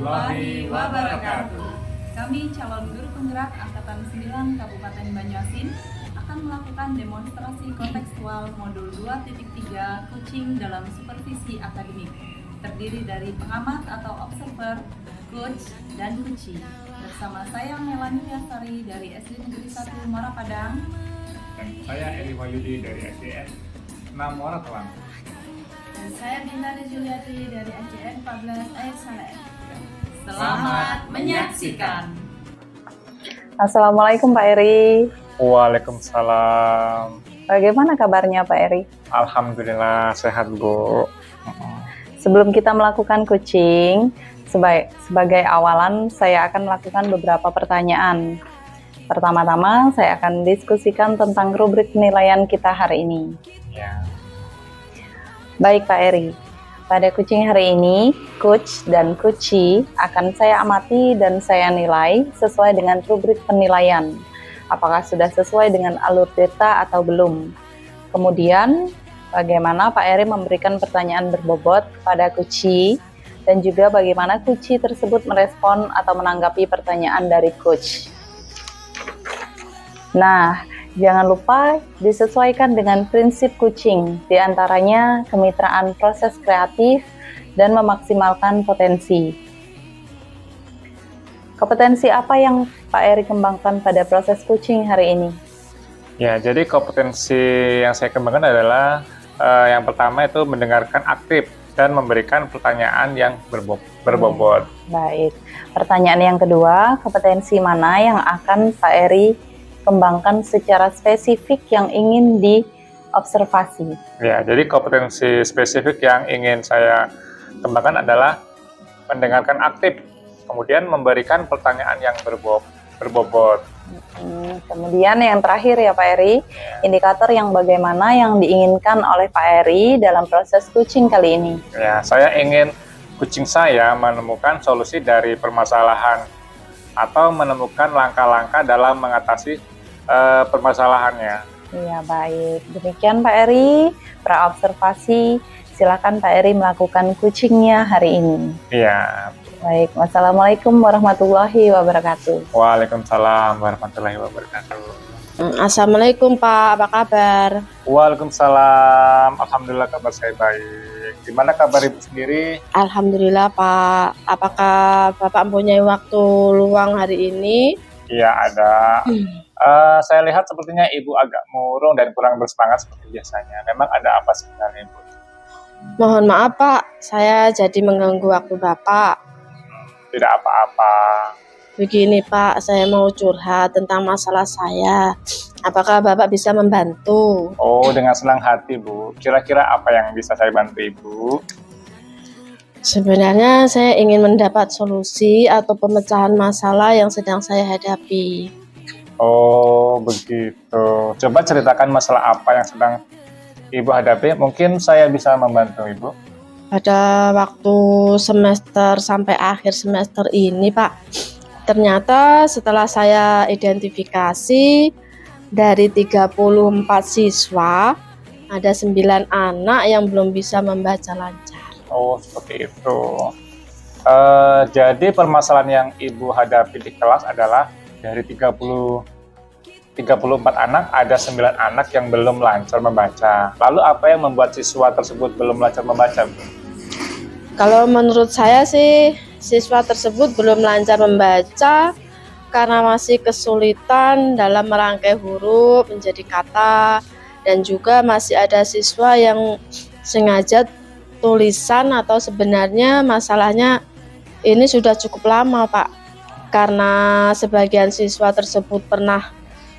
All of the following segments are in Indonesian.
warahmatullahi wabarakatuh. Kami calon guru penggerak Angkatan 9 Kabupaten Banyuasin akan melakukan demonstrasi kontekstual modul 2.3 Coaching dalam supervisi akademik, terdiri dari pengamat atau observer, coach, dan coachee. Bersama saya Melani Yasari dari SD Negeri 1 Muara Padang. Dan saya Eri Wahyudi dari SDN 6 Muara Telang. Dan saya Bintari Juliati dari ACN 14 Air Saleh. Selamat menyaksikan. Assalamualaikum Pak Eri. Waalaikumsalam. Bagaimana kabarnya Pak Eri? Alhamdulillah sehat, Bu. Sebelum kita melakukan coaching, sebagai awalan saya akan melakukan beberapa pertanyaan. Pertama-tama saya akan diskusikan tentang rubrik penilaian kita hari ini. Ya. Baik Pak Eri, pada coaching hari ini, coach dan coachee akan saya amati dan saya nilai sesuai dengan rubrik penilaian. Apakah sudah sesuai dengan alur data atau belum? Kemudian, bagaimana Pak Eri memberikan pertanyaan berbobot kepada coachee dan juga bagaimana coachee tersebut merespon atau menanggapi pertanyaan dari coach. Nah, jangan lupa disesuaikan dengan prinsip coaching, diantaranya kemitraan proses kreatif dan memaksimalkan potensi. Kompetensi apa yang Pak Eri kembangkan pada proses coaching hari ini? Ya, jadi kompetensi yang saya kembangkan adalah yang pertama itu mendengarkan aktif dan memberikan pertanyaan yang berbobot. Baik. Pertanyaan yang kedua, kompetensi mana yang akan Pak Eri kembangkan secara spesifik yang ingin diobservasi? Ya, jadi kompetensi spesifik yang ingin saya kembangkan adalah mendengarkan aktif, kemudian memberikan pertanyaan yang berbobot. Kemudian yang terakhir ya Pak Eri, indikator yang bagaimana yang diinginkan oleh Pak Eri dalam proses coaching kali ini? Ya, saya ingin coaching saya menemukan solusi dari permasalahan atau menemukan langkah-langkah dalam mengatasi permasalahannya. Iya baik, demikian Pak Eri, praobservasi. Silakan Pak Eri melakukan coachingnya hari ini. Iya. Baik, wassalamualaikum warahmatullahi wabarakatuh. Waalaikumsalam warahmatullahi wabarakatuh. Assalamualaikum Pak, apa kabar? Waalaikumsalam, alhamdulillah kabar saya baik. Gimana kabar Ibu sendiri? Alhamdulillah Pak, apakah Bapak mempunyai waktu luang hari ini? Iya ada. Saya lihat sepertinya Ibu agak murung dan kurang bersemangat seperti biasanya. Memang ada apa sebenarnya Ibu? Mohon maaf Pak, saya jadi mengganggu waktu Bapak. Tidak apa-apa. Begini Pak, saya mau curhat tentang masalah saya. Apakah Bapak bisa membantu? Oh, dengan senang hati Bu. Kira-kira apa yang bisa saya bantu Ibu? Sebenarnya saya ingin mendapat solusi atau pemecahan masalah yang sedang saya hadapi. Oh, begitu. Coba ceritakan masalah apa yang sedang Ibu hadapi. Mungkin saya bisa membantu Ibu. Pada waktu semester sampai akhir semester ini Pak, ternyata setelah saya identifikasi dari 34 siswa, ada 9 anak yang belum bisa membaca lancar. Oh, seperti itu. Jadi permasalahan yang Ibu hadapi di kelas adalah dari 34 anak, ada 9 anak yang belum lancar membaca. Lalu apa yang membuat siswa tersebut belum lancar membaca, Bu? Kalau menurut saya sih, siswa tersebut belum lancar membaca karena masih kesulitan dalam merangkai huruf menjadi kata, dan juga masih ada siswa yang sengaja tulisan atau sebenarnya masalahnya ini sudah cukup lama Pak, karena sebagian siswa tersebut pernah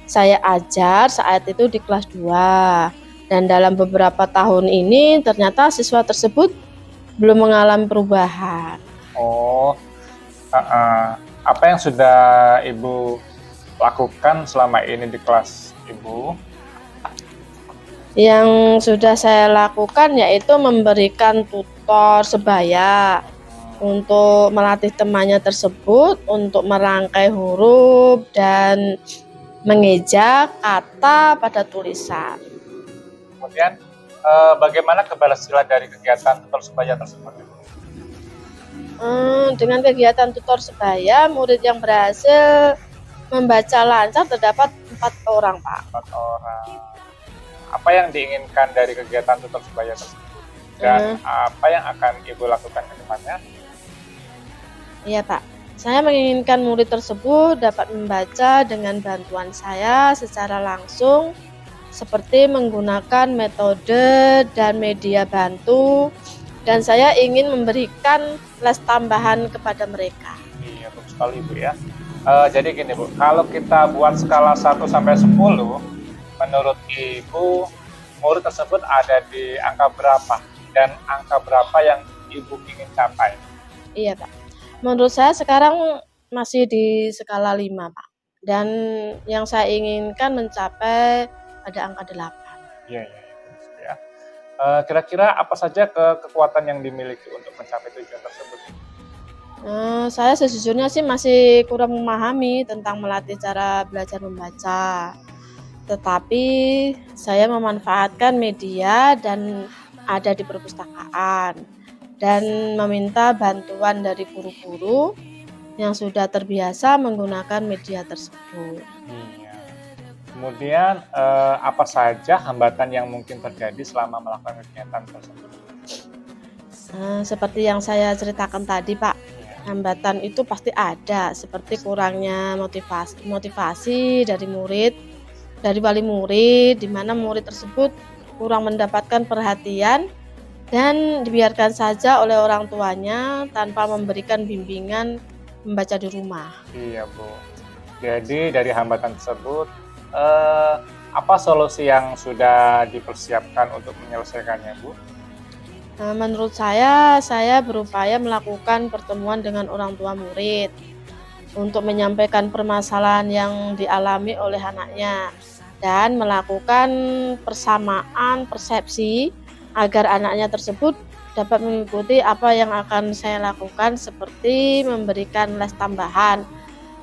saya ajar saat itu di kelas 2, dan dalam beberapa tahun ini ternyata siswa tersebut belum mengalami perubahan. Oh, apa yang sudah Ibu lakukan selama ini di kelas Ibu? Yang sudah saya lakukan yaitu memberikan tutor sebaya untuk melatih temannya tersebut untuk merangkai huruf dan mengeja kata pada tulisan. Kemudian bagaimana keberhasilan dari kegiatan tutor sebaya tersebut? dengan kegiatan tutor sebaya, murid yang berhasil membaca lancar terdapat 4 orang, Pak. 4 orang. Apa yang diinginkan dari kegiatan tutor sebaya tersebut? Dan apa yang akan Ibu lakukan ke depannya? Iya, Pak. Saya menginginkan murid tersebut dapat membaca dengan bantuan saya secara langsung, seperti menggunakan metode dan media bantu, dan saya ingin memberikan les tambahan kepada mereka. Iya, bagus sekali Ibu ya. Jadi gini Bu, kalau kita buat skala 1 sampai 10, menurut Ibu, murid tersebut ada di angka berapa? Dan angka berapa yang Ibu ingin capai? Iya, Pak. Menurut saya sekarang masih di skala 5, Pak. Dan yang saya inginkan mencapai pada angka 8. Iya, bagus ya. Kira-kira apa saja kekuatan yang dimiliki untuk mencapai tujuan tersebut? Saya sejujurnya sih masih kurang memahami tentang melatih cara belajar membaca. Tetapi saya memanfaatkan media dan ada di perpustakaan dan meminta bantuan dari guru-guru yang sudah terbiasa menggunakan media tersebut. Iya. Kemudian apa saja hambatan yang mungkin terjadi selama melakukan kegiatan tersebut? Seperti yang saya ceritakan tadi, Pak, hambatan itu pasti ada, seperti kurangnya motivasi dari wali murid, di mana murid tersebut kurang mendapatkan perhatian dan dibiarkan saja oleh orang tuanya tanpa memberikan bimbingan membaca di rumah. Iya Bu. Jadi dari hambatan tersebut, apa solusi yang sudah dipersiapkan untuk menyelesaikannya Bu? Menurut saya berupaya melakukan pertemuan dengan orang tua murid untuk menyampaikan permasalahan yang dialami oleh anaknya dan melakukan persamaan persepsi agar anaknya tersebut dapat mengikuti apa yang akan saya lakukan, seperti memberikan les tambahan,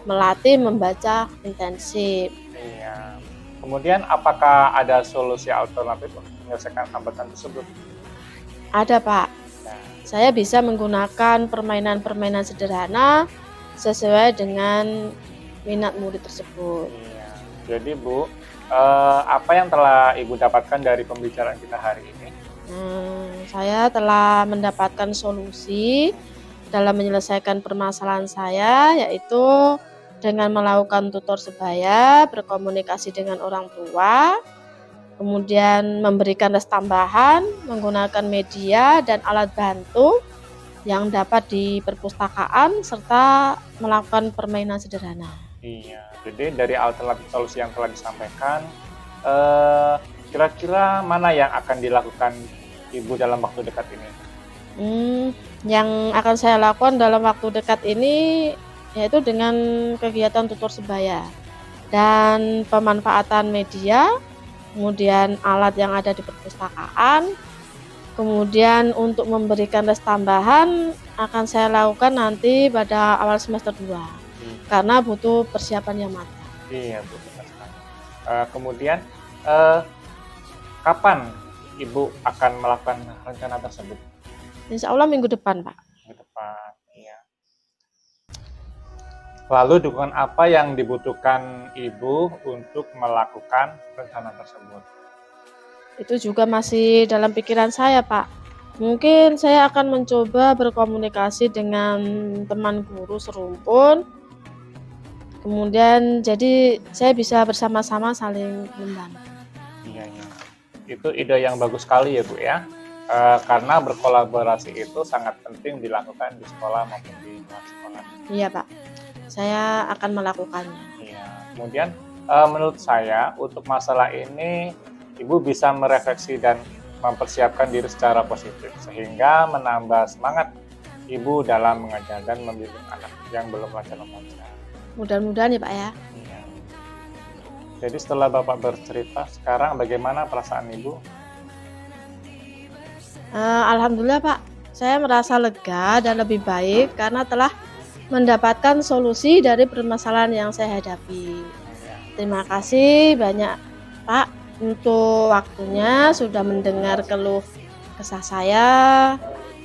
melatih membaca intensif. Iya. Kemudian apakah ada solusi alternatif untuk menyelesaikan hambatan tersebut? Ada, Pak. Saya bisa menggunakan permainan-permainan sederhana sesuai dengan minat murid tersebut. Iya. Jadi Bu, apa yang telah Ibu dapatkan dari pembicaraan kita hari ini? Saya telah mendapatkan solusi dalam menyelesaikan permasalahan saya, yaitu dengan melakukan tutor sebaya, berkomunikasi dengan orang tua, kemudian memberikan les tambahan, menggunakan media dan alat bantu yang dapat di perpustakaan, serta melakukan permainan sederhana. Iya, jadi dari alternatif solusi yang telah disampaikan, kira-kira mana yang akan dilakukan Ibu dalam waktu dekat ini? Yang akan saya lakukan dalam waktu dekat ini yaitu dengan kegiatan tutor sebaya dan pemanfaatan media, kemudian alat yang ada di perpustakaan, kemudian untuk memberikan les tambahan akan saya lakukan nanti pada awal semester 2 karena butuh persiapan yang matang. Iya Bu, benar sekali. Kemudian kapan Ibu akan melakukan rencana tersebut? Insya Allah minggu depan, Pak. Minggu depan, iya. Lalu dukungan apa yang dibutuhkan Ibu untuk melakukan rencana tersebut? Itu juga masih dalam pikiran saya, Pak. Mungkin saya akan mencoba berkomunikasi dengan teman guru serumpun. Kemudian jadi saya bisa bersama-sama saling membantu. Iya. Itu ide yang bagus sekali ya Bu ya. Karena berkolaborasi itu sangat penting dilakukan di sekolah maupun di luar sekolah. Iya, Pak. Saya akan melakukannya. Iya. Kemudian menurut saya untuk masalah ini Ibu bisa merefleksi dan mempersiapkan diri secara positif sehingga menambah semangat Ibu dalam mengajar dan membimbing anak yang belum lancar membaca. Mudah-mudahan ya, Pak ya. Iya. Jadi setelah Bapak bercerita, sekarang bagaimana perasaan Ibu? Alhamdulillah, Pak. Saya merasa lega dan lebih baik karena telah mendapatkan solusi dari permasalahan yang saya hadapi. Terima kasih banyak, Pak, untuk waktunya sudah mendengar keluh kesah saya.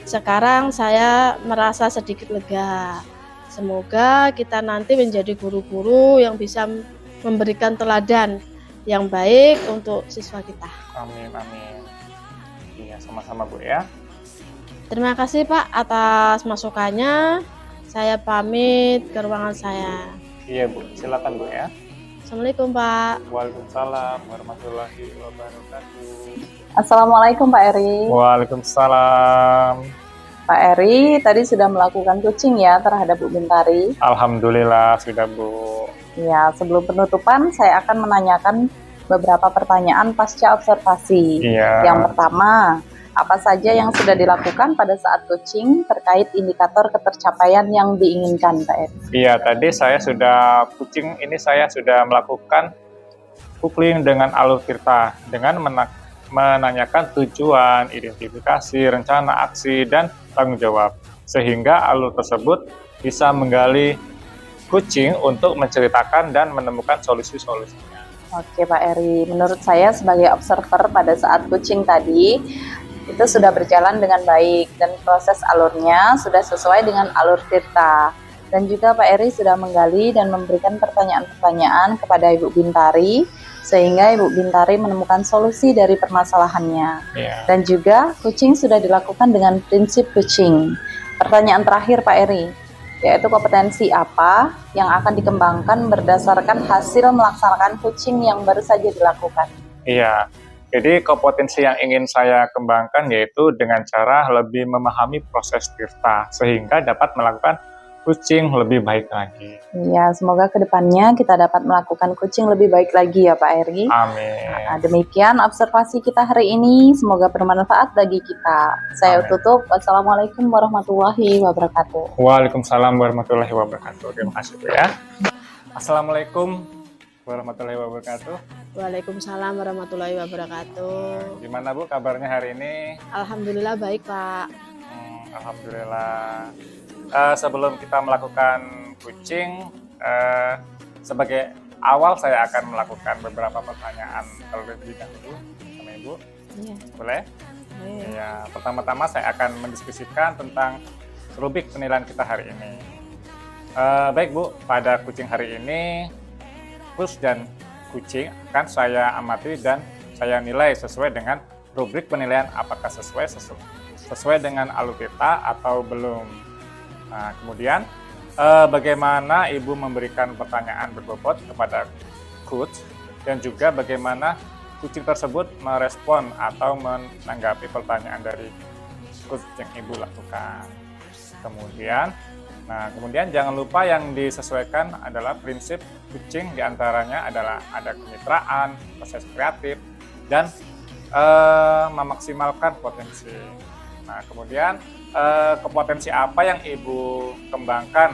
Sekarang saya merasa sedikit lega. Semoga kita nanti menjadi guru-guru yang bisa memberikan teladan yang baik untuk siswa kita. Amin, amin. Iya, sama-sama Bu ya. Terima kasih Pak atas masukannya. Saya pamit ke ruangan saya. Iya Bu, silakan Bu ya. Assalamualaikum Pak. Waalaikumsalam warahmatullahi wabarakatuh. Assalamualaikum Pak Eri. Waalaikumsalam. Pak Eri tadi sudah melakukan coaching ya terhadap Bu Bintari. Alhamdulillah sudah Bu. Ya, sebelum penutupan saya akan menanyakan beberapa pertanyaan pasca observasi. Iya. Yang pertama, apa saja yang sudah dilakukan pada saat coaching terkait indikator ketercapaian yang diinginkan, Pak Eri? Iya, tadi saya sudah saya sudah melakukan coupling dengan alur tirta dengan menanyakan tujuan, identifikasi, rencana aksi, dan tanggung jawab. Sehingga alur tersebut bisa menggali coaching untuk menceritakan dan menemukan solusi-solusinya. Oke Pak Eri, menurut saya sebagai observer pada saat coaching tadi, itu sudah berjalan dengan baik dan proses alurnya sudah sesuai dengan alur tirta. Dan juga Pak Eri sudah menggali dan memberikan pertanyaan-pertanyaan kepada Ibu Bintari sehingga Ibu Bintari menemukan solusi dari permasalahannya. Iya. Dan juga coaching sudah dilakukan dengan prinsip coaching. Pertanyaan terakhir Pak Eri, yaitu kompetensi apa yang akan dikembangkan berdasarkan hasil melaksanakan coaching yang baru saja dilakukan? Iya. Jadi kompetensi yang ingin saya kembangkan yaitu dengan cara lebih memahami proses tirta sehingga dapat melakukan coaching lebih baik lagi. Ya, semoga kedepannya kita dapat melakukan coaching lebih baik lagi ya Pak Eri. Amin. Nah, demikian observasi kita hari ini, semoga bermanfaat bagi kita. Saya Amin. tutup, wassalamualaikum warahmatullahi wabarakatuh. Waalaikumsalam warahmatullahi wabarakatuh. Terima kasih Bu ya. Assalamualaikum warahmatullahi wabarakatuh. Waalaikumsalam warahmatullahi wabarakatuh. Gimana Bu kabarnya hari ini? Alhamdulillah baik Pak. Alhamdulillah. Sebelum kita melakukan coaching, sebagai awal saya akan melakukan beberapa pertanyaan terlebih dahulu sama Ibu. Iya. Boleh? Baik. Ya, pertama-tama saya akan mendiskusikan tentang rubrik penilaian kita hari ini. Baik Bu, pada coaching hari ini, coach dan coaching akan saya amati dan saya nilai sesuai dengan rubrik penilaian apakah sesuai dengan alur kita atau belum. Nah, kemudian bagaimana Ibu memberikan pertanyaan berbobot kepada coach dan juga bagaimana coaching tersebut merespon atau menanggapi pertanyaan dari coach yang Ibu lakukan. Kemudian jangan lupa yang disesuaikan adalah prinsip coaching, diantaranya adalah ada kemitraan, proses kreatif, dan memaksimalkan potensi. Nah, kemudian kompetensi apa yang Ibu kembangkan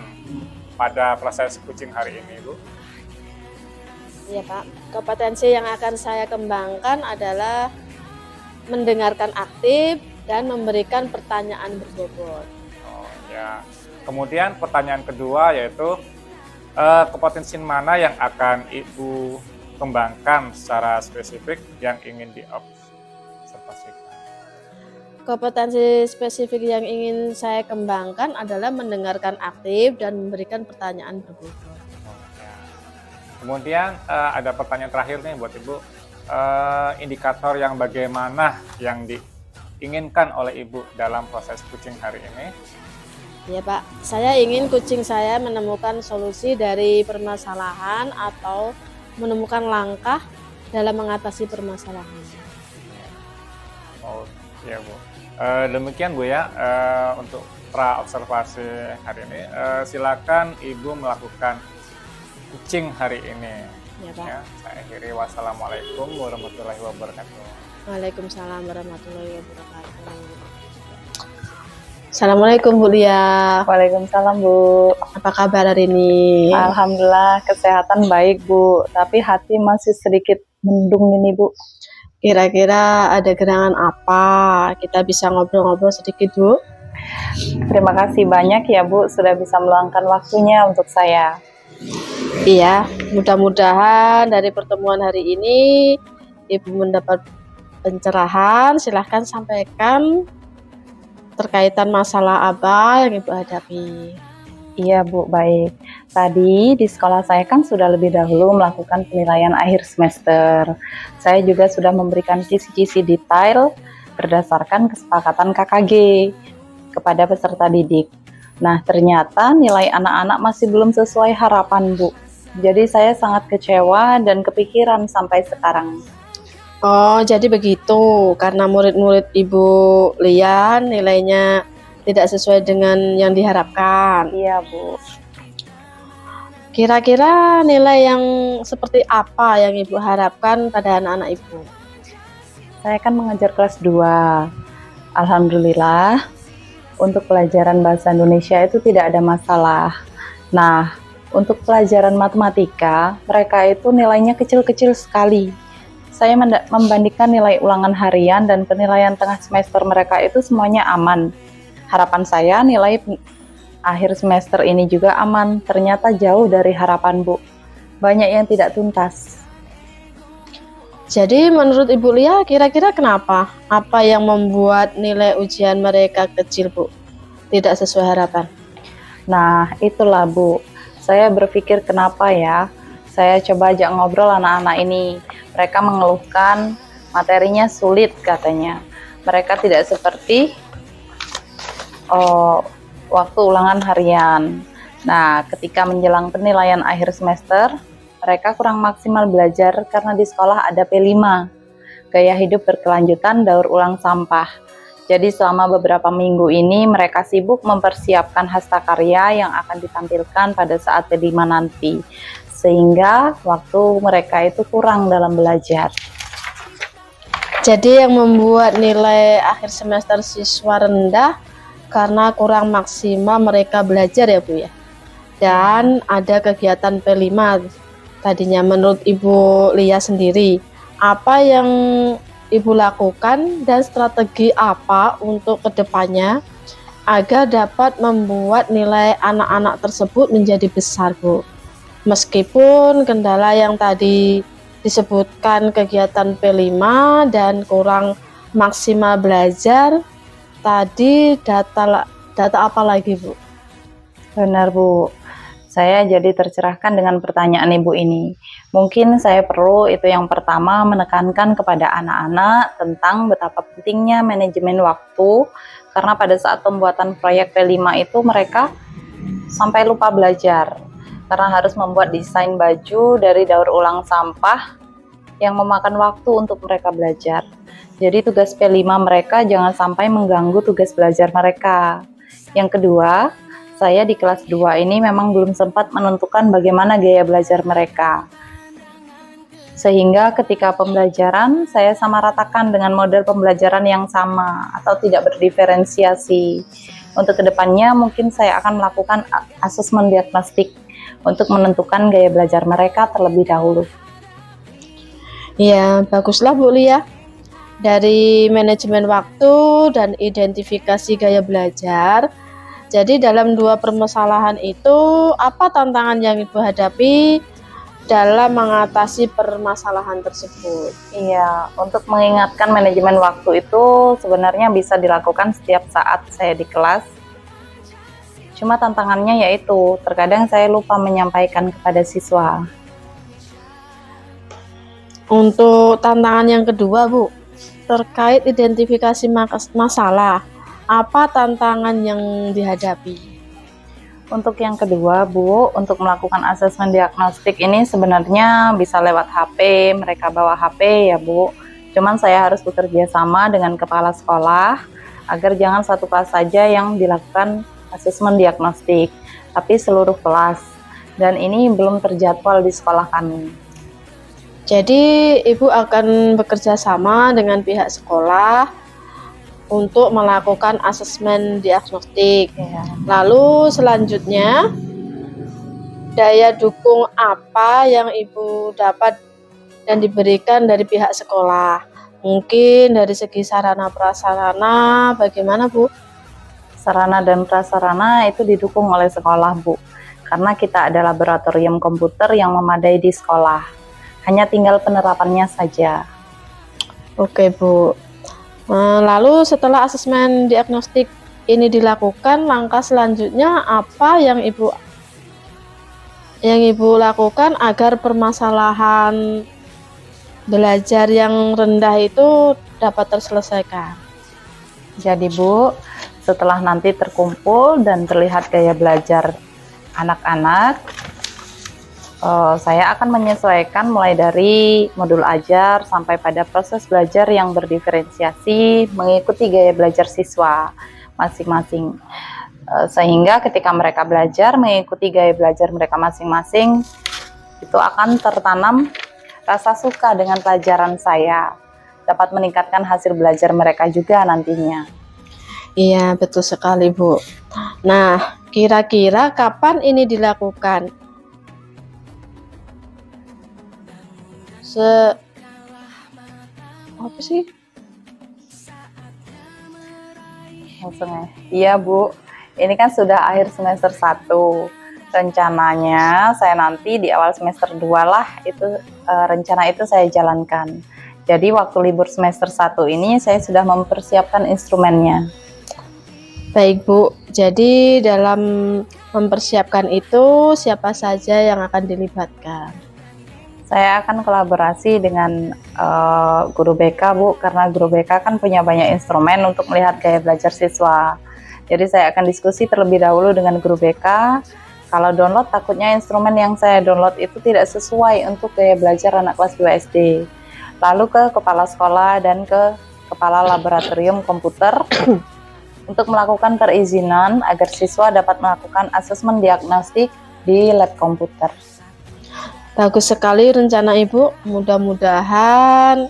pada proses coaching hari ini, Bu? Iya Pak, kompetensi yang akan saya kembangkan adalah mendengarkan aktif dan memberikan pertanyaan berbobot. Oh ya. Kemudian pertanyaan kedua yaitu kompetensi mana yang akan Ibu kembangkan secara spesifik yang ingin diobservasikan? Kompetensi spesifik yang ingin saya kembangkan adalah mendengarkan aktif dan memberikan pertanyaan berbobot. Kemudian ada pertanyaan terakhir nih buat Ibu, indikator yang bagaimana yang diinginkan oleh Ibu dalam proses coaching hari ini? Ya Pak, saya ingin coaching saya menemukan solusi dari permasalahan atau menemukan langkah dalam mengatasi permasalahan. Oh iya Bu. Demikian Bu ya untuk pra observasi hari ini. Silakan Ibu melakukan coaching hari ini. Ya Pak. Ya, saya akhiri. Wassalamualaikum warahmatullahi wabarakatuh. Waalaikumsalam warahmatullahi wabarakatuh. Assalamualaikum Bu Lia. Waalaikumsalam Bu. Apa kabar hari ini? Alhamdulillah kesehatan baik Bu, tapi hati masih sedikit mendung ini Bu. Kira-kira ada gerangan apa? Kita bisa ngobrol-ngobrol sedikit Bu. Terima kasih banyak ya Bu sudah bisa meluangkan waktunya untuk saya. Iya, mudah-mudahan dari pertemuan hari ini Ibu mendapat pencerahan. Silahkan sampaikan terkaitan masalah apa yang Ibu hadapi. Iya Bu, baik. Tadi di sekolah saya kan sudah lebih dahulu melakukan penilaian akhir semester. Saya juga sudah memberikan kisi-kisi detail berdasarkan kesepakatan KKG kepada peserta didik. Nah, ternyata nilai anak-anak masih belum sesuai harapan Bu. Jadi saya sangat kecewa dan kepikiran sampai sekarang. Oh, jadi begitu. Karena murid-murid Ibu Lian nilainya tidak sesuai dengan yang diharapkan. Iya Bu. Kira-kira nilai yang seperti apa yang Ibu harapkan pada anak-anak Ibu? Saya kan mengajar kelas 2. Alhamdulillah, untuk pelajaran bahasa Indonesia itu tidak ada masalah. Nah, untuk pelajaran matematika, mereka itu nilainya kecil-kecil sekali. Saya membandingkan nilai ulangan harian dan penilaian tengah semester mereka itu semuanya aman. Harapan saya nilai akhir semester ini juga aman. Ternyata jauh dari harapan Bu. Banyak yang tidak tuntas. Jadi menurut Ibu Lia kira-kira kenapa? Apa yang membuat nilai ujian mereka kecil Bu? Tidak sesuai harapan. Nah, itulah Bu. Saya berpikir kenapa ya? Saya coba ajak ngobrol anak-anak ini. Mereka mengeluhkan materinya sulit katanya. Mereka tidak seperti waktu ulangan harian. Nah, ketika menjelang penilaian akhir semester, mereka kurang maksimal belajar karena di sekolah ada P5, gaya hidup berkelanjutan daur ulang sampah. Jadi selama beberapa minggu ini mereka sibuk mempersiapkan hastakarya yang akan ditampilkan pada saat P5 nanti. Sehingga waktu mereka itu kurang dalam belajar. Jadi yang membuat nilai akhir semester siswa rendah karena kurang maksimal mereka belajar ya Bu ya. Dan ada kegiatan P5 tadinya. Menurut Ibu Lia sendiri, apa yang Ibu lakukan dan strategi apa untuk kedepannya agar dapat membuat nilai anak-anak tersebut menjadi besar Bu? Meskipun kendala yang tadi disebutkan kegiatan P5 dan kurang maksimal belajar, tadi data apa lagi Bu? Benar Bu, saya jadi tercerahkan dengan pertanyaan Ibu ini. Mungkin saya perlu itu yang pertama menekankan kepada anak-anak tentang betapa pentingnya manajemen waktu, karena pada saat pembuatan proyek P5 itu mereka sampai lupa belajar, karena harus membuat desain baju dari daur ulang sampah yang memakan waktu untuk mereka belajar. Jadi tugas P5 mereka jangan sampai mengganggu tugas belajar mereka. Yang kedua, saya di kelas 2 ini memang belum sempat menentukan bagaimana gaya belajar mereka. Sehingga ketika pembelajaran, saya sama ratakan dengan model pembelajaran yang sama atau tidak berdiferensiasi. Untuk kedepannya mungkin saya akan melakukan asesmen diagnostik untuk menentukan gaya belajar mereka terlebih dahulu. Ya, baguslah Bu Lia. Dari manajemen waktu dan identifikasi gaya belajar. Jadi dalam dua permasalahan itu, apa tantangan yang Ibu hadapi dalam mengatasi permasalahan tersebut? Iya, untuk mengingatkan manajemen waktu itu sebenarnya bisa dilakukan setiap saat saya di kelas. Cuma tantangannya yaitu, terkadang saya lupa menyampaikan kepada siswa. Untuk tantangan yang kedua Bu, terkait identifikasi masalah, apa tantangan yang dihadapi? Untuk yang kedua Bu, untuk melakukan asesmen diagnostik ini sebenarnya bisa lewat HP, mereka bawa HP ya Bu. Cuman saya harus bekerja sama dengan kepala sekolah, agar jangan satu kelas saja yang dilakukan asesmen diagnostik, tapi seluruh kelas. Dan ini belum terjadwal di sekolah kami. Jadi Ibu akan bekerja sama dengan pihak sekolah untuk melakukan asesmen diagnostik. Ya. Lalu selanjutnya, daya dukung apa yang Ibu dapat dan diberikan dari pihak sekolah? Mungkin dari segi sarana prasarana, bagaimana Bu? Sarana dan prasarana itu didukung oleh sekolah Bu, karena kita ada laboratorium komputer yang memadai di sekolah. Hanya tinggal penerapannya saja. Oke Bu. Lalu setelah asesmen diagnostik ini dilakukan, langkah selanjutnya apa yang Ibu lakukan agar permasalahan belajar yang rendah itu dapat terselesaikan? Jadi Bu, setelah nanti terkumpul dan terlihat gaya belajar anak-anak, saya akan menyesuaikan mulai dari modul ajar sampai pada proses belajar yang berdiferensiasi mengikuti gaya belajar siswa masing-masing. Sehingga ketika mereka belajar mengikuti gaya belajar mereka masing-masing, itu akan tertanam rasa suka dengan pelajaran saya, dapat meningkatkan hasil belajar mereka juga nantinya. Iya, betul sekali, Bu. Nah, kira-kira kapan ini dilakukan? Apa sih? Langsung ya. Iya Bu, ini kan sudah akhir semester 1. Rencananya saya nanti di awal semester 2 lah, itu rencana itu saya jalankan. Jadi waktu libur semester 1 ini saya sudah mempersiapkan instrumennya. Baik Bu, jadi dalam mempersiapkan itu siapa saja yang akan dilibatkan? Saya akan kolaborasi dengan guru BK Bu, karena guru BK kan punya banyak instrumen untuk melihat gaya belajar siswa. Jadi saya akan diskusi terlebih dahulu dengan guru BK. Kalau download, takutnya instrumen yang saya download itu tidak sesuai untuk gaya belajar anak kelas 2 SD. Lalu ke kepala sekolah dan ke kepala laboratorium komputer untuk melakukan perizinan agar siswa dapat melakukan asesmen diagnostik di lab komputer. Bagus sekali rencana Ibu. Mudah-mudahan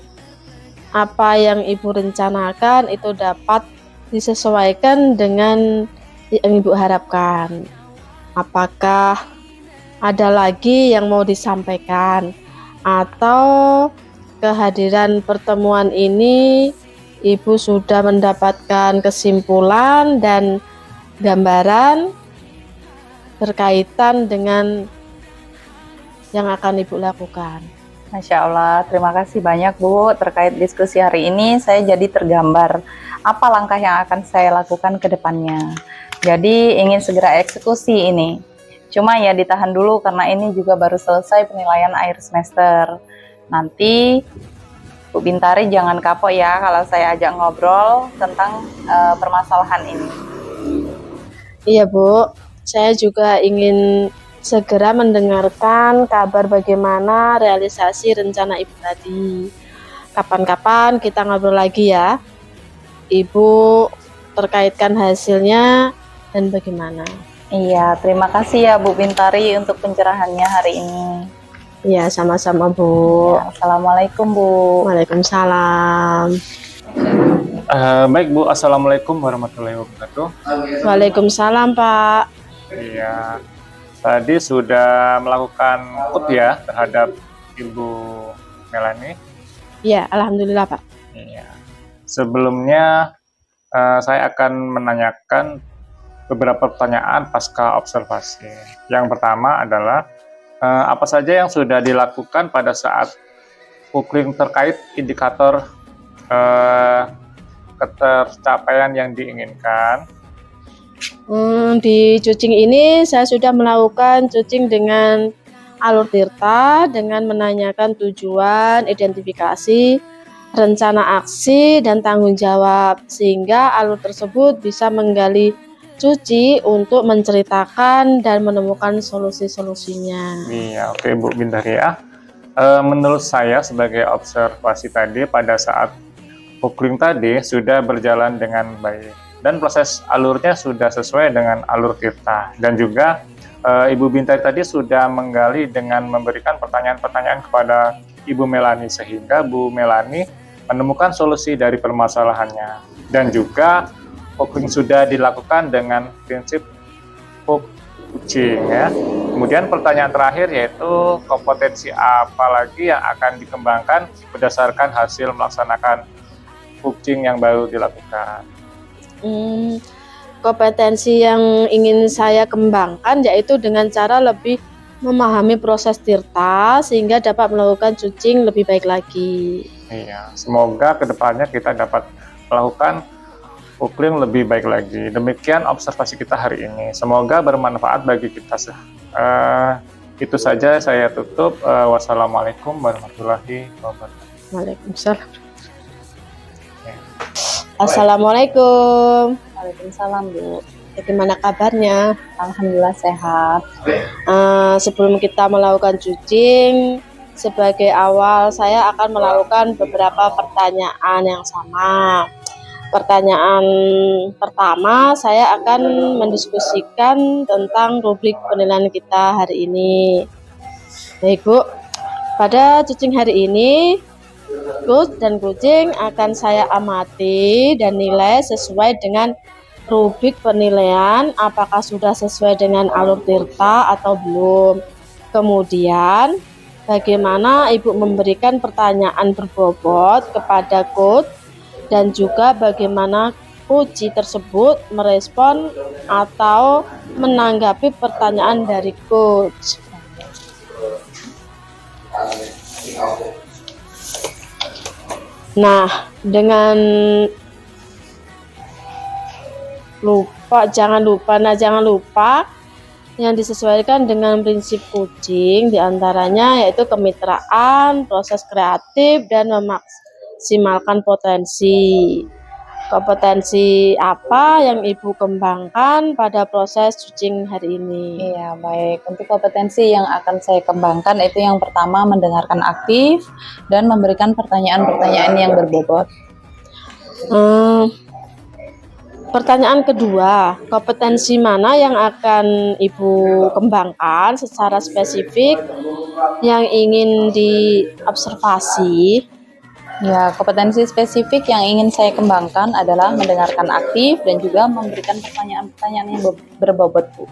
apa yang Ibu rencanakan itu dapat disesuaikan dengan yang Ibu harapkan. Apakah ada lagi yang mau disampaikan, atau kehadiran pertemuan ini Ibu sudah mendapatkan kesimpulan dan gambaran berkaitan dengan yang akan Ibu lakukan? Masya Allah, terima kasih banyak Bu. Terkait diskusi hari ini, saya jadi tergambar apa langkah yang akan saya lakukan ke depannya. Jadi ingin segera eksekusi ini. Cuma ya ditahan dulu karena ini juga baru selesai penilaian akhir semester. Nanti Bu Bintari jangan kapok ya kalau saya ajak ngobrol tentang permasalahan ini. Iya Bu, saya juga ingin segera mendengarkan kabar bagaimana realisasi rencana Ibu tadi. Kapan-kapan kita ngobrol lagi ya, Ibu, terkaitkan hasilnya dan bagaimana. Iya, terima kasih ya Bu Bintari untuk pencerahannya hari ini. Iya, sama-sama Bu. Ya, Assalamualaikum Bu. Waalaikumsalam. Baik Bu, Assalamualaikum warahmatullahi wabarakatuh. Waalaikumsalam Pak. Iya, tadi sudah melakukan UT ya terhadap Ibu Melani. Iya, alhamdulillah Pak. Iya. Sebelumnya saya akan menanyakan beberapa pertanyaan pasca observasi. Yang pertama adalah apa saja yang sudah dilakukan pada saat pukling terkait indikator ketercapaian yang diinginkan. Di cucing ini saya sudah melakukan cucing dengan alur tirta dengan menanyakan tujuan, identifikasi, rencana aksi, dan tanggung jawab, sehingga alur tersebut bisa menggali cuci untuk menceritakan dan menemukan solusi-solusinya. Iya, oke Bu Bintari ya. Menurut saya sebagai observasi tadi pada saat pukling tadi sudah berjalan dengan baik dan proses alurnya sudah sesuai dengan alur tirta, dan juga Ibu Bintari tadi sudah menggali dengan memberikan pertanyaan-pertanyaan kepada Ibu Melani sehingga Bu Melani menemukan solusi dari permasalahannya, dan juga pukling sudah dilakukan dengan prinsip kucing ya. Kemudian pertanyaan terakhir yaitu kompetensi apa lagi yang akan dikembangkan berdasarkan hasil melaksanakan kucing yang baru dilakukan. Kompetensi yang ingin saya kembangkan yaitu dengan cara lebih memahami proses tirta sehingga dapat melakukan cucing lebih baik lagi. Iya, semoga kedepannya kita dapat melakukan Uklim lebih baik lagi. Demikian observasi kita hari ini. Semoga bermanfaat bagi kita. Itu saja saya tutup. Wassalamualaikum warahmatullahi wabarakatuh. Waalaikumsalam. Assalamualaikum. Waalaikumsalam, Bu. Bagaimana kabarnya? Alhamdulillah sehat. Sebelum kita melakukan cucing, sebagai awal saya akan melakukan beberapa pertanyaan yang sama. Pertanyaan pertama, saya akan mendiskusikan tentang rubrik penilaian kita hari ini. Baik, Bu. Pada cucing hari ini, Coach dan kucing akan saya amati dan nilai sesuai dengan rubrik penilaian, apakah sudah sesuai dengan alur tirta atau belum. Kemudian, bagaimana Ibu memberikan pertanyaan berbobot kepada coach dan juga bagaimana kuci tersebut merespon atau menanggapi pertanyaan dari coach. Nah, dengan jangan lupa yang disesuaikan dengan prinsip kucing diantaranya yaitu kemitraan, proses kreatif, dan memaksimalkan potensi. Kompetensi apa yang Ibu kembangkan pada proses cucing hari ini? Iya, baik. Untuk kompetensi yang akan saya kembangkan itu yang pertama mendengarkan aktif dan memberikan pertanyaan-pertanyaan yang berbobot. Pertanyaan kedua, kompetensi mana yang akan Ibu kembangkan secara spesifik yang ingin diobservasi? Ya, kompetensi spesifik yang ingin saya kembangkan adalah mendengarkan aktif dan juga memberikan pertanyaan-pertanyaan yang berbobot, Bu.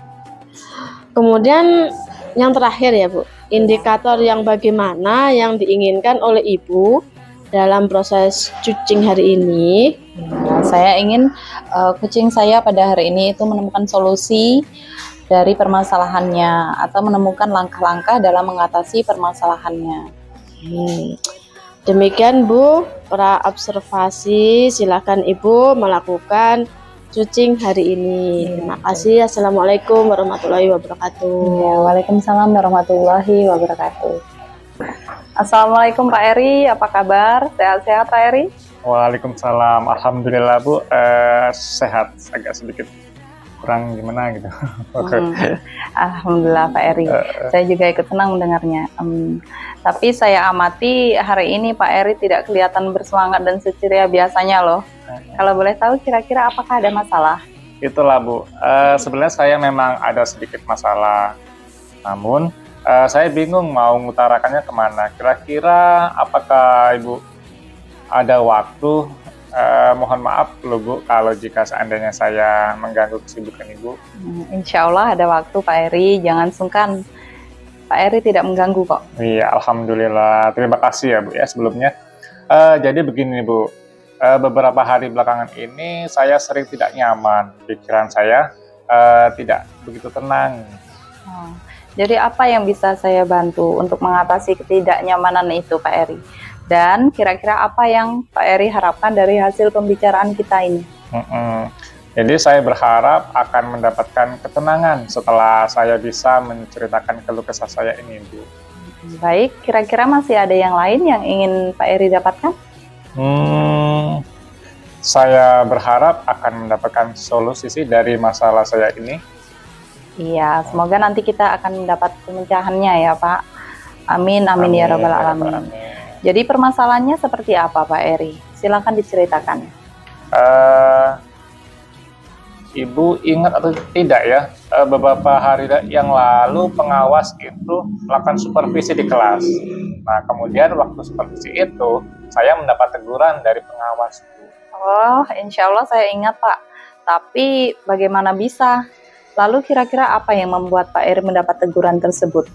Kemudian yang terakhir ya, Bu, indikator yang bagaimana yang diinginkan oleh Ibu dalam proses cucing hari ini? Nah, saya ingin kucing saya pada hari ini itu menemukan solusi dari permasalahannya atau menemukan langkah-langkah dalam mengatasi permasalahannya. Demikian Bu, para observasi, silakan Ibu melakukan cucing hari ini. Terima kasih. Assalamualaikum warahmatullahi wabarakatuh. Ya, waalaikumsalam warahmatullahi wabarakatuh. Assalamualaikum Pak Eri, apa kabar? Sehat-sehat Pak Eri? Waalaikumsalam. Alhamdulillah Bu, sehat. Agak sedikit kurang gimana gitu. Alhamdulillah Pak Eri. Saya juga ikut senang mendengarnya. Tapi saya amati hari ini Pak Eri tidak kelihatan bersemangat dan seceria biasanya loh. Kalau boleh tahu kira-kira apakah ada masalah? Itulah Bu, sebenarnya saya memang ada sedikit masalah. Namun saya bingung mau mengutarakannya kemana. Kira-kira apakah Ibu ada waktu? Mohon maaf loh Bu, kalau jika seandainya saya mengganggu kesibukan Ibu. Insya Allah ada waktu Pak Eri, jangan sungkan. Pak Eri tidak mengganggu kok. Iya, Alhamdulillah. Terima kasih ya Bu ya sebelumnya. Jadi begini Bu, beberapa hari belakangan ini saya sering tidak nyaman. Pikiran saya tidak begitu tenang. Jadi apa yang bisa saya bantu untuk mengatasi ketidaknyamanan itu Pak Eri? Dan kira-kira apa yang Pak Eri harapkan dari hasil pembicaraan kita ini? Jadi saya berharap akan mendapatkan ketenangan setelah saya bisa menceritakan keluh kesah saya ini, Bu. Baik, kira-kira masih ada yang lain yang ingin Pak Eri dapatkan? Saya berharap akan mendapatkan solusi sih dari masalah saya ini. Iya, semoga nanti kita akan mendapat pemecahannya ya Pak. Amin, amin ya rabbal alamin. Jadi permasalahannya seperti apa Pak Eri? Silakan diceritakan. Ibu ingat atau tidak ya, beberapa hari yang lalu pengawas itu melakukan supervisi di kelas. Nah, kemudian waktu supervisi itu, saya mendapat teguran dari pengawas. Oh, insya Allah saya ingat Pak. Tapi bagaimana bisa? Lalu kira-kira apa yang membuat Pak Eri mendapat teguran tersebut?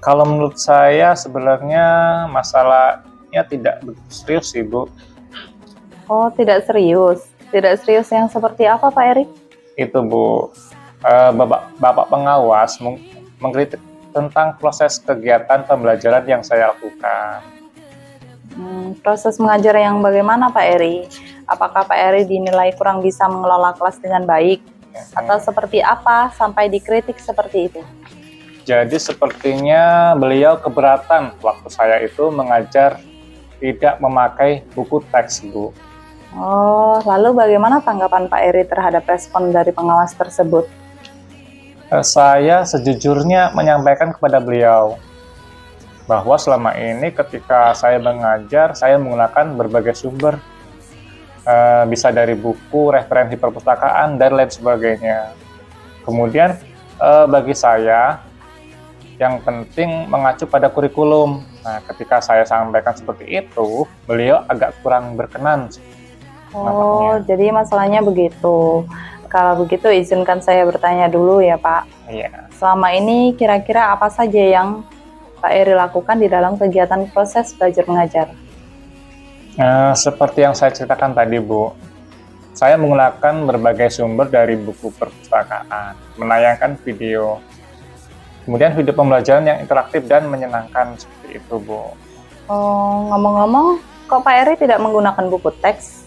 Kalau menurut saya sebenarnya masalahnya tidak begitu serius sih Bu. Oh, tidak serius. Tidak serius yang seperti apa Pak Eri? Itu Bu, Bapak pengawas mengkritik tentang proses kegiatan pembelajaran yang saya lakukan. Proses mengajar yang bagaimana Pak Eri? Apakah Pak Eri dinilai kurang bisa mengelola kelas dengan baik? Atau seperti apa sampai dikritik seperti itu? Jadi sepertinya beliau keberatan waktu saya itu mengajar tidak memakai buku teks, Bu. Oh, lalu bagaimana tanggapan Pak Eri terhadap respon dari pengawas tersebut? Saya sejujurnya menyampaikan kepada beliau bahwa selama ini ketika saya mengajar, saya menggunakan berbagai sumber, bisa dari buku, referensi perpustakaan, dan lain sebagainya. Kemudian bagi saya, yang penting mengacu pada kurikulum. Nah, ketika saya sampaikan seperti itu, beliau agak kurang berkenan. Oh, jadi masalahnya begitu. Kalau begitu, izinkan saya bertanya dulu ya, Pak. Iya. Selama ini kira-kira apa saja yang Pak Eri lakukan di dalam kegiatan proses belajar mengajar? Seperti yang saya ceritakan tadi, Bu, saya menggunakan berbagai sumber dari buku perpustakaan, menayangkan video, kemudian video pembelajaran yang interaktif dan menyenangkan seperti itu, Bu. Oh, ngomong-ngomong, kok Pak Eri tidak menggunakan buku teks?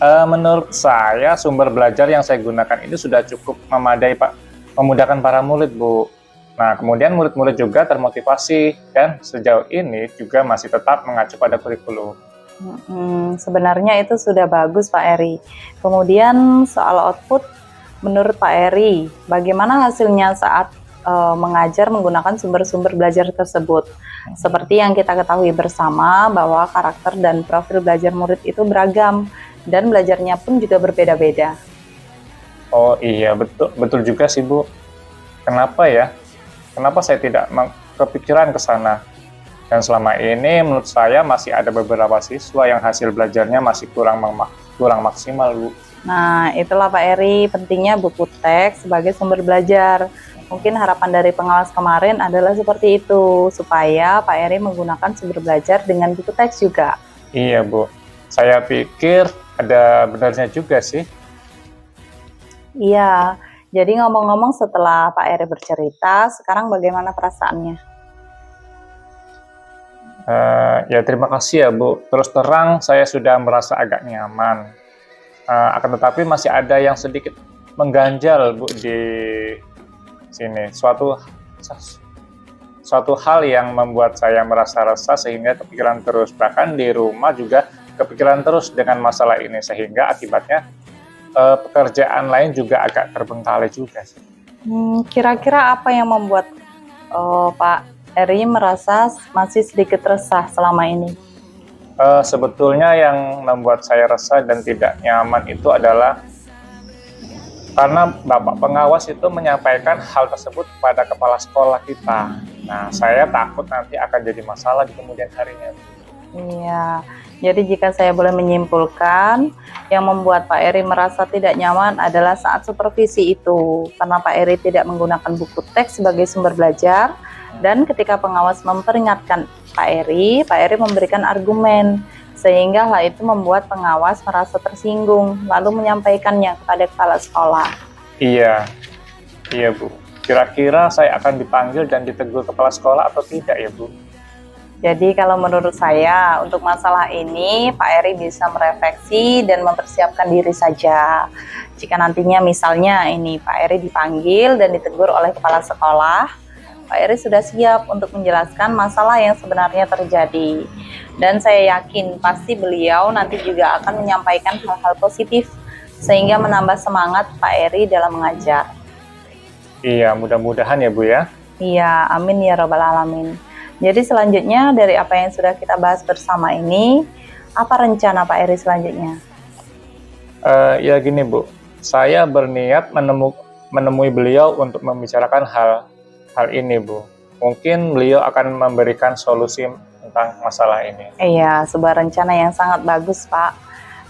Menurut saya, sumber belajar yang saya gunakan ini sudah cukup memadai, Pak, memudahkan para murid, Bu. Nah, kemudian murid-murid juga termotivasi, dan sejauh ini juga masih tetap mengacu pada kurikulum. Sebenarnya itu sudah bagus, Pak Eri. Kemudian soal output, menurut Pak Eri, bagaimana hasilnya saat mengajar menggunakan sumber-sumber belajar tersebut? Seperti yang kita ketahui bersama bahwa karakter dan profil belajar murid itu beragam dan belajarnya pun juga berbeda-beda. Oh iya, betul juga sih, Bu. Kenapa ya? Kenapa saya tidak kepikiran ke sana? Dan selama ini menurut saya masih ada beberapa siswa yang hasil belajarnya masih kurang maksimal, Bu. Nah, itulah Pak Eri, pentingnya buku teks sebagai sumber belajar. Mungkin harapan dari pengawas kemarin adalah seperti itu, supaya Pak Eri menggunakan sumber belajar dengan buku teks juga. Iya, Bu. Saya pikir ada benarnya juga sih. Iya, jadi ngomong-ngomong setelah Pak Eri bercerita, sekarang bagaimana perasaannya? Ya terima kasih ya, Bu. Terus terang saya sudah merasa agak nyaman. Akan tetapi masih ada yang sedikit mengganjal, Bu, di sini. Suatu hal yang membuat saya merasa resah sehingga kepikiran terus. Bahkan di rumah juga kepikiran terus dengan masalah ini, sehingga akibatnya pekerjaan lain juga agak terbengkalai juga. Kira-kira apa yang membuat Pak Eri merasa masih sedikit resah selama ini? Sebetulnya yang membuat saya resah dan tidak nyaman itu adalah karena Bapak pengawas itu menyampaikan hal tersebut kepada kepala sekolah kita. Nah, saya takut nanti akan jadi masalah di kemudian harinya. Iya, jadi jika saya boleh menyimpulkan, yang membuat Pak Eri merasa tidak nyaman adalah saat supervisi itu, karena Pak Eri tidak menggunakan buku teks sebagai sumber belajar, dan ketika pengawas memperingatkan Pak Eri memberikan argumen, sehingga hal itu membuat pengawas merasa tersinggung, lalu menyampaikannya kepada kepala sekolah. Iya, Bu. Kira-kira saya akan dipanggil dan ditegur kepala sekolah atau tidak ya, Bu? Jadi kalau menurut saya, untuk masalah ini Pak Eri bisa merefleksi dan mempersiapkan diri saja. Jika nantinya misalnya ini Pak Eri dipanggil dan ditegur oleh kepala sekolah, Pak Eri sudah siap untuk menjelaskan masalah yang sebenarnya terjadi. Dan saya yakin pasti beliau nanti juga akan menyampaikan hal-hal positif sehingga menambah semangat Pak Eri dalam mengajar. Iya, mudah-mudahan ya, Bu ya. Iya, amin ya robbal alamin. Jadi selanjutnya dari apa yang sudah kita bahas bersama ini, apa rencana Pak Eri selanjutnya? Ya gini, Bu, saya berniat menemui beliau untuk membicarakan hal ini, Bu. Mungkin beliau akan memberikan solusi tentang masalah ini. Iya, sebuah rencana yang sangat bagus, Pak.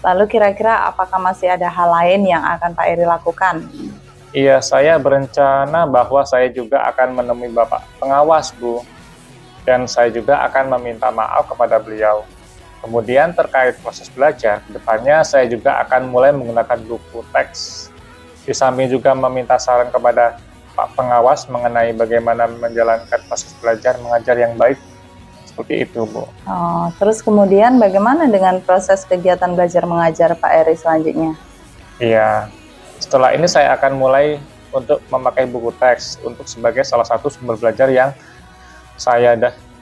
Lalu kira-kira apakah masih ada hal lain yang akan Pak Eri lakukan? Iya, saya berencana bahwa saya juga akan menemui Bapak pengawas, Bu. Dan saya juga akan meminta maaf kepada beliau. Kemudian terkait proses belajar, kedepannya saya juga akan mulai menggunakan buku teks. Di samping juga meminta saran kepada Pak pengawas mengenai bagaimana menjalankan proses belajar mengajar yang baik Seperti itu, Bu. Oh, terus kemudian bagaimana dengan proses kegiatan belajar mengajar Pak Eri selanjutnya? Iya, setelah ini saya akan mulai untuk memakai buku teks untuk sebagai salah satu sumber belajar yang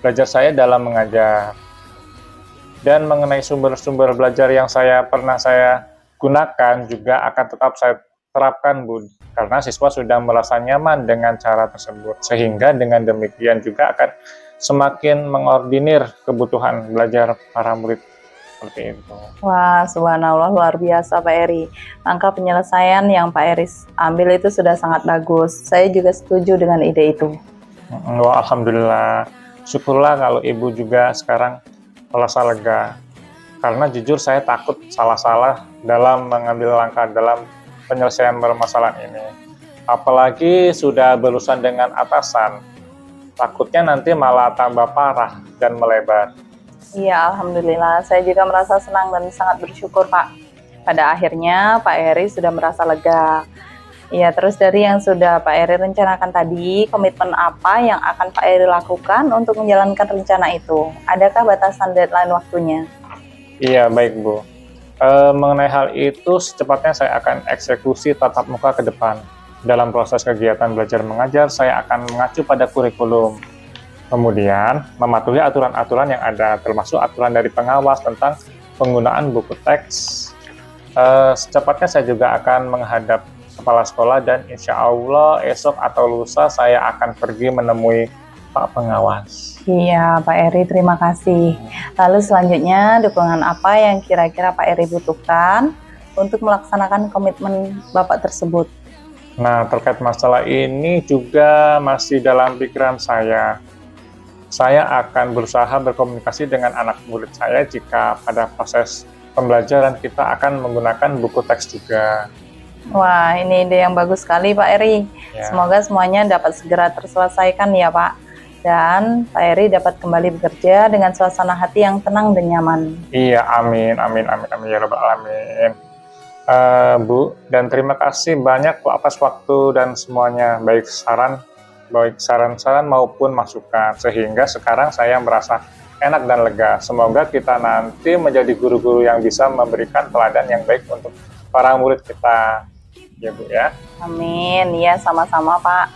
belajar saya dalam mengajar. Dan mengenai sumber-sumber belajar yang pernah saya gunakan juga akan tetap saya terapkan, Bu, karena siswa sudah merasa nyaman dengan cara tersebut, sehingga dengan demikian juga akan semakin mengordinir kebutuhan belajar para murid. Seperti itu. Wah, subhanallah, luar biasa Pak Eri. Langkah penyelesaian yang Pak Eri ambil itu sudah sangat bagus. Saya juga setuju dengan ide itu. Wah, alhamdulillah. Syukurlah kalau Ibu juga sekarang merasa lega. Karena jujur saya takut salah-salah dalam mengambil langkah dalam penyelesaian permasalahan ini. Apalagi sudah berurusan dengan atasan. Takutnya nanti malah tambah parah dan melebar. Iya, alhamdulillah. Saya juga merasa senang dan sangat bersyukur, Pak. Pada akhirnya Pak Eri sudah merasa lega. Iya, terus dari yang sudah Pak Eri rencanakan tadi, komitmen apa yang akan Pak Eri lakukan untuk menjalankan rencana itu? Adakah batasan deadline waktunya? Iya, baik, Bu. Mengenai hal itu, secepatnya saya akan eksekusi tatap muka ke depan. Dalam proses kegiatan belajar mengajar, saya akan mengacu pada kurikulum. Kemudian, mematuhi aturan-aturan yang ada, termasuk aturan dari pengawas tentang penggunaan buku teks. Secepatnya saya juga akan menghadap kepala sekolah dan insya Allah esok atau lusa saya akan pergi menemui Pak Pengawas. Iya, Pak Eri, terima kasih. Lalu selanjutnya, dukungan apa yang kira-kira Pak Eri butuhkan untuk melaksanakan komitmen Bapak tersebut? Nah, terkait masalah ini juga masih dalam pikiran saya. Saya akan berusaha berkomunikasi dengan anak murid saya jika pada proses pembelajaran kita akan menggunakan buku teks juga. Wah, ini ide yang bagus sekali Pak Eri. Ya. Semoga semuanya dapat segera terselesaikan ya Pak. Dan Pak Eri dapat kembali bekerja dengan suasana hati yang tenang dan nyaman. Iya, amin, amin, amin, amin, ya rabbal alamin. Bu, dan terima kasih banyak Bu atas waktu dan semuanya, baik saran-saran maupun masukan, sehingga sekarang saya merasa enak dan lega. Semoga kita nanti menjadi guru-guru yang bisa memberikan teladan yang baik untuk para murid kita, ya Bu ya. Amin, ya sama-sama Pak.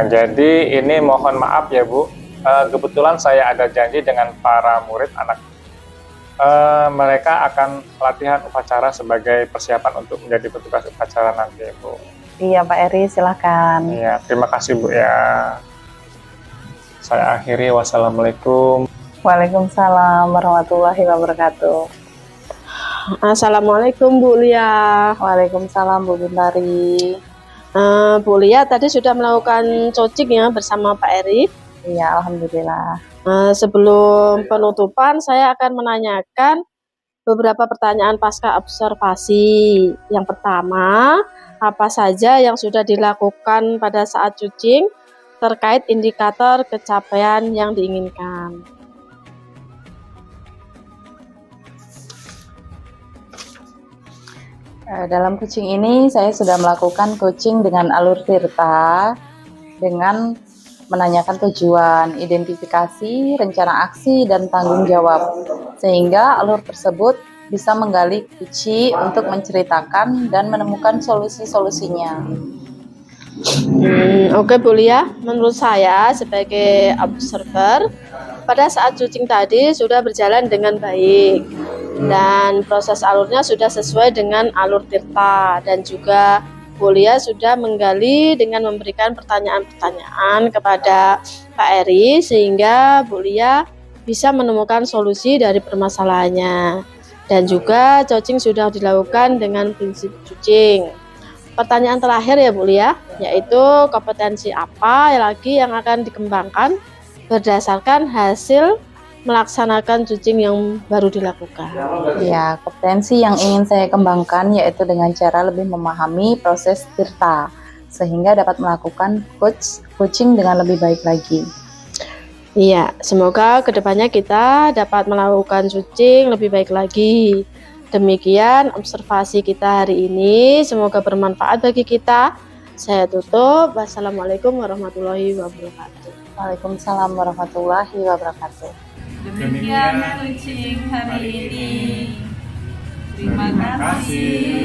Jadi ini mohon maaf ya Bu, kebetulan saya ada janji dengan para murid anak. Mereka akan latihan upacara sebagai persiapan untuk menjadi petugas upacara nanti, Bu. Iya, Pak Eri, silahkan. Iya, terima kasih, Bu, ya. Saya akhiri, wassalamualaikum. Waalaikumsalam warahmatullahi wabarakatuh. Assalamualaikum Bu Lia. Waalaikumsalam Bu Bintari. Bu Lia tadi sudah melakukan coaching ya bersama Pak Eri. Iya, alhamdulillah. Sebelum penutupan, saya akan menanyakan beberapa pertanyaan pasca observasi. Yang pertama, apa saja yang sudah dilakukan pada saat cucing terkait indikator capaian yang diinginkan? Dalam coaching ini, saya sudah melakukan coaching dengan alur tirta dengan menanyakan tujuan, identifikasi, rencana aksi, dan tanggung jawab. Sehingga alur tersebut bisa menggali kunci untuk menceritakan dan menemukan solusi-solusinya. Oke Bu Lia, menurut saya sebagai observer, pada saat cucing tadi sudah berjalan dengan baik. Dan proses alurnya sudah sesuai dengan alur tirta. Dan juga Bu Lia sudah menggali dengan memberikan pertanyaan-pertanyaan kepada Pak Eri sehingga Bu Lia bisa menemukan solusi dari permasalahannya. Dan juga coaching sudah dilakukan dengan prinsip cucing. Pertanyaan terakhir ya Bu Lia, yaitu kompetensi apa lagi yang akan dikembangkan berdasarkan hasil melaksanakan cucing yang baru dilakukan. Ya, kompetensi yang ingin saya kembangkan yaitu dengan cara lebih memahami proses tirta sehingga dapat melakukan coaching dengan lebih baik lagi. Iya, semoga kedepannya kita dapat melakukan cucing lebih baik lagi. Demikian observasi kita hari ini, semoga bermanfaat bagi kita. Saya tutup. Wassalamualaikum warahmatullahi wabarakatuh. Waalaikumsalam warahmatullahi wabarakatuh. Demikian kucing hari ini. Terima kasih.